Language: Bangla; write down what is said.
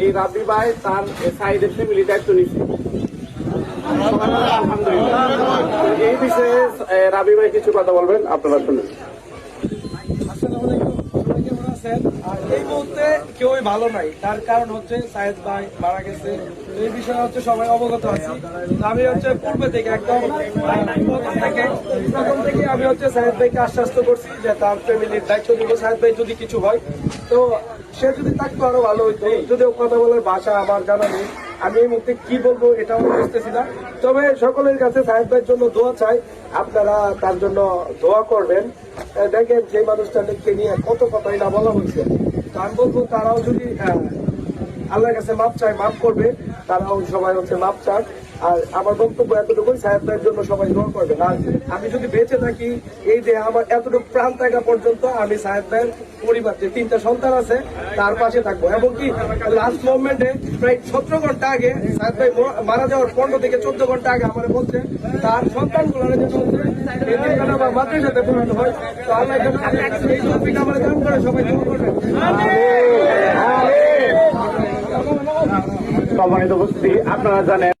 এই রাবি ভাই তার সাইডের ফ্যামিলি দায়িত্ব নিচ্ছে। আলহামদুলিল্লাহ। এই বিষয়ে রাবি ভাই কিছু কথা বলবেন, আপনারা শুনুন। আসসালামু আলাইকুম, সবাই কেমন আছেন? আর এই মুহূর্তে কেউই ভালো নাই, তার কারণ হচ্ছে সায়েদ ভাই মারা গেছে। এই বিষয়ে হচ্ছে সবাই অবগত আছি। আমি হচ্ছে পূর্বে থেকে একদম প্রথম থেকে আমি হচ্ছে সায়েদ ভাইকে আশ্বস্ত করছি যে তার ফ্যামিলির দায়িত্ব দিব। সায়েদ ভাই যদি কিছু হয় তো সে যদি থাকতো আরো ভালো হইতো। যদিও কথা বলার ভাষা আমার জানা নেই, আমি এই মুহূর্তে কি বলবো এটাও বুঝতেছি না। তবে সকলের কাছে সাহেব ভাইয়ের জন্য দোয়া চাই, আপনারা তার জন্য দোয়া করবেন। দেখেন যে মানুষটাকে নিয়ে কত কথাই না বলা হয়েছে, তো আমি বলবো তারাও যদি আল্লাহর কাছে মাপ চায়, মাপ করবে। তারাও সবাই হচ্ছে মাপ চাক। আর আমার বক্তব্য এতটুকুই, সাহেব ভাইয়ের জন্য সবাই দোয়া করবেন। আর আমি যদি বেঁচে থাকি, এই যে আমার এতটুকু প্রাণ থাকা পর্যন্ত আমি সাহেব ভাইয়ের পরিবার যে 3টা সন্তান আছে তার পাশে থাকবো। এবং কি লাস্ট মোমেন্টে প্রায় 17 ঘন্টা আগে সাহেব ভাই মারা যাওয়ার 15 থেকে 14 ঘন্টা আগে আমার বলছে তার সন্তানগুলো যেন এতিমখানা বা মাদ্রাসাতে পরিণত হয়। তো আল্লাহ যেন এই তৌফিক আমার দান করে, সবাই দোয়া করবেন। সম্মানিত উপস্থিতি, আপনারা জানেন